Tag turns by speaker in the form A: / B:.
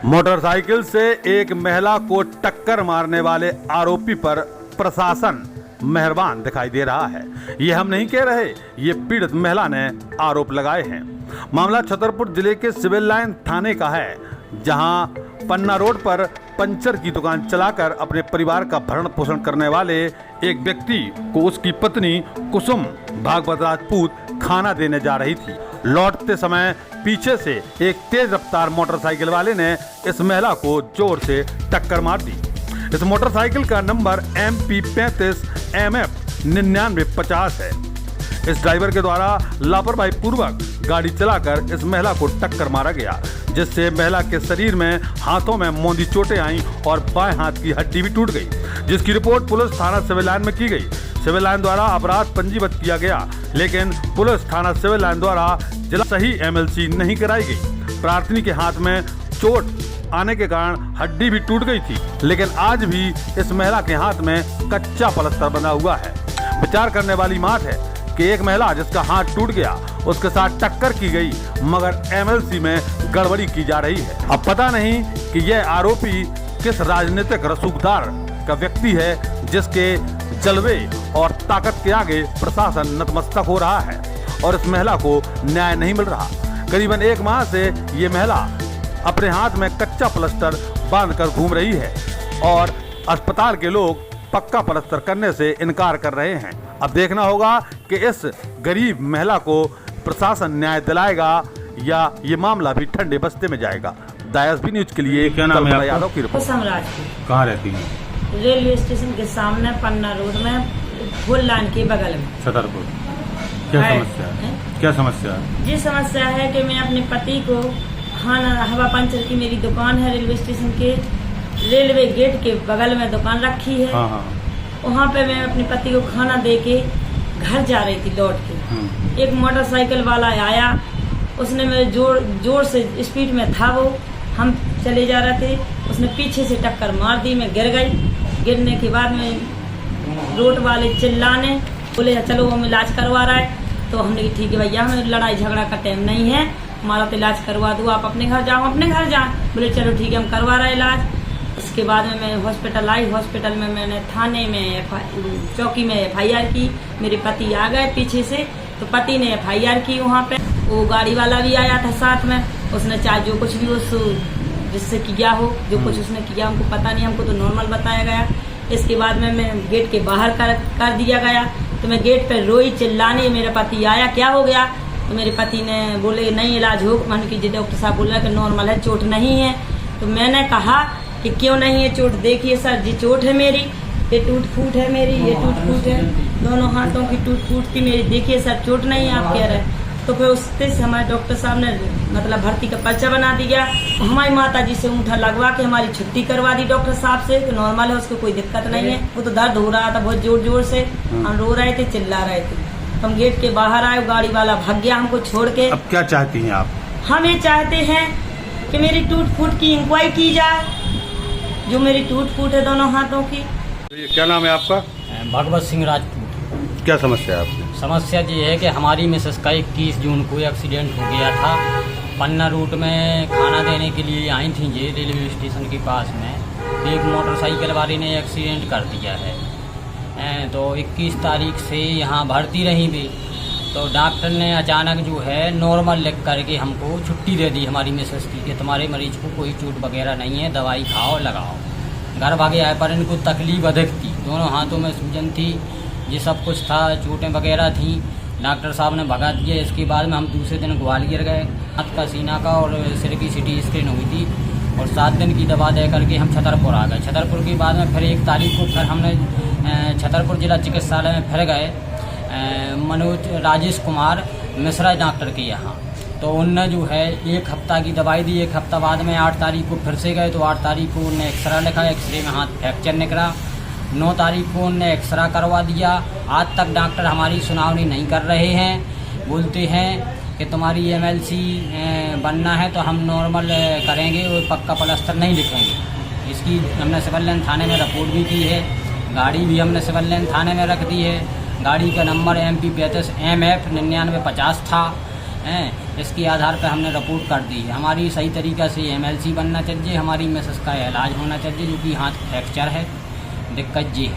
A: Motorcycle से एक महिला को टक्कर मारने वाले आरोपी पर प्रशासन मेहरबान दिखाई दे रहा है। ये हम नहीं कह रहे, ये पीड़ित महिला ने आरोप लगाए हैं। मामला छतरपुर जिले के सिविल लाइन थाने का है, जहां पन्ना रोड पर पंचर की दुकान चलाकर अपने परिवार का भरण पोषण करने वाले एक व्यक्ति को उसकी पत्नी कुसुम भागवत राजपूत खाना देने जा रही थी। लौटते समय पीछे से एक तेज रफ्तार मोटरसाइकिल वाले ने इस महिला को जोर से टक्कर मार दी। इस मोटरसाइकिल का नंबर MP 35 MF 9950 है। इस ड्राइवर के द्वारा लापरवाही पूर्वक गाड़ी चलाकर इस महिला को टक्कर मारा गया, जिससे महिला के शरीर में हाथों में मोंदी चोटें आईं और बाएं हाथ की हड्डी भी टूट गई, जिसकी रिपोर्ट पुलिस थाना सिविल लाइन में की गई। सिविल लाइन द्वारा अपराध पंजीबद्ध किया गया, लेकिन पुलिस थाना सिविल लाइन द्वारा जिला सही MLC नहीं कराई गई। प्रार्थनी के हाथ में चोट आने के कारण हड्डी भी टूट गई थी, लेकिन आज भी इस महिला के हाथ में कच्चा पलस्तर बना हुआ है। विचार करने वाली बात है कि एक महिला जिसका हाथ टूट गया, उसके साथ टक्कर की गई, मगर MLC में गड़बड़ी की जा रही है। अब पता नहीं कि यह आरोपी किस राजनीतिक रसूखदार का व्यक्ति है, जिसके जलवे और ताकत के आगे प्रशासन नतमस्तक हो रहा है और इस महिला को न्याय नहीं मिल रहा। करीबन 1 माह से ये महिला अपने हाथ में कच्चा प्लास्टर बांधकर घूम रही है और अस्पताल के लोग पक्का प्लास्टर करने से इनकार कर रहे हैं। अब देखना होगा कि इस गरीब महिला को प्रशासन न्याय दिलाएगा या ये मामला भी ठंडे बस्ते में जाएगा। DSB न्यूज के लिए
B: क्या नाम है आपका?
A: यादव की रिपोर्ट।
B: कहाँ रहती हैं?
C: रेलवे स्टेशन के सामने पन्ना रोड में फुल लाइन के बगल में
B: छतरपुर। क्या समस्या है? क्या समस्या है?
C: जी समस्या है कि मैं अपने पति को खाना हवा पंचर की मेरी दुकान है, रेलवे स्टेशन के रेलवे गेट के बगल में दुकान रखी है।
B: हाँ।
C: वहाँ पे मैं अपने पति को खाना दे के घर जा रही थी लौट के। एक मोटरसाइकिल वाला आया, उसने मेरे जोर से स्पीड में था, वो हम चले जा रहे थे, उसने पीछे से टक्कर मार दी। मैं गिर गई। गिरने के बाद में रोड वाले चिल्लाने बोले चलो हम इलाज करवा रहा है। तो हमने कहा ठीक है भैया, हमें लड़ाई झगड़ा का टाइम नहीं है, हमारा तो इलाज करवा दो, आप अपने घर जाओ। अपने घर जा बोले चलो ठीक है हम करवा रहे इलाज। इसके बाद में मैं हॉस्पिटल आई। हॉस्पिटल में मैंने थाने में चौकी में FIR की। मेरे पति आ गए पीछे से, तो पति ने FIR की। वहाँ पे वो गाड़ी वाला भी आया था साथ में, उसने चाहे जो कुछ भी उस जिससे किया हो, जो कुछ उसने किया हमको पता नहीं, हमको तो नॉर्मल बताया गया। इसके बाद में मैं गेट के बाहर कर दिया गया, तो मैं गेट पे रोई चिल्लाने। मेरा पति आया, क्या हो गया? तो मेरे पति ने बोले नहीं इलाज हो, मैंने की डॉक्टर साहब बोल रहा है कि नॉर्मल है, चोट नहीं है। तो मैंने कहा कि क्यों नहीं है चोट? देखिए सर जी चोट है मेरी, ये टूट फूट है मेरी, ये टूट फूट है, दोनों हाथों की टूट फूट थी मेरी। देखिए सर चोट नहीं है, आप कह रहे हैं। तो फिर उससे हमारे डॉक्टर साहब ने मतलब भर्ती का पर्चा बना दिया। हमारी माता जी से ऊँठा लगवा के हमारी छुट्टी करवा दी डॉक्टर साहब से कि नॉर्मल है, उसको कोई दिक्कत नहीं है। वो तो दर्द हो रहा था बहुत जोर जोर से, हम रो रहे थे, चिल्ला रहे थे। हम गेट के बाहर आए, गाड़ी वाला भाग गया हमको छोड़ के।
B: अब क्या चाहती हैं आप?
C: हम ये चाहते हैं कि मेरी टूट फूट की इंक्वायरी की जाए, जो मेरी टूट फूट है दोनों हाथों की।
B: क्या नाम है आपका?
D: भागवत सिंह राजपूत।
B: क्या समस्या है आपकी?
D: समस्या ये है कि हमारी मिसेस का 21 जून को एक्सीडेंट हो गया था। पन्ना रूट में खाना देने के लिए आई थी ये रेलवे स्टेशन के पास में, एक मोटरसाइकिल वाले ने एक्सीडेंट कर दिया है। तो 21 तारीख से यहाँ भर्ती रही भी, तो डॉक्टर ने अचानक जो है नॉर्मल लिख करके हमको छुट्टी दे दी हमारी मिसेस की कि तुम्हारे मरीज को कोई चोट वगैरह नहीं है, दवाई खाओ लगाओ। घर भागे आए, पर इनको तकलीफ अधिक थी, दोनों हाथों में सूजन थी, ये सब कुछ था, चोटें वगैरह थी। डॉक्टर साहब ने भगा दिया। इसके बाद में हम दूसरे दिन ग्वालियर गए, हाथ का सीना का और सिर की CT स्कैन हुई थी और 7 दिन की दवा दे करके हम छतरपुर आ गए। छतरपुर के बाद में फिर 1 तारीख को फिर हमने छतरपुर जिला चिकित्सालय में फिर गए, राजेश कुमार मिश्रा डॉक्टर के यहाँ। तो उनने जो है 1 हफ्ता की दवाई दी। 1 हफ्ता बाद में 8 तारीख को फिर से गए, तो 8 तारीख को उन्हें एक्सरा लिखा, एक्सरे में हाथ फ्रैक्चर निकला। 9 तारीख को उन्हें एक्सरा करवा दिया। आज तक डॉक्टर हमारी सुनवाई नहीं कर रहे हैं, बोलते हैं कि तुम्हारी MLC बनना है तो हम नॉर्मल करेंगे और पक्का प्लास्टर नहीं लिखेंगे। इसकी हमने सिविल लाइन थाने में रिपोर्ट भी की है, गाड़ी भी हमने सिविल लाइन थाने में रख दी है। गाड़ी का नंबर MP 35 MF 9950 था। हैं। इसके आधार पर हमने रिपोर्ट कर दी है। हमारी सही तरीक़ा से MLC बनना चाहिए, हमारी मिसेस का इलाज होना चाहिए, जो कि हाथ फ्रैक्चर है। दिक्कत ये है।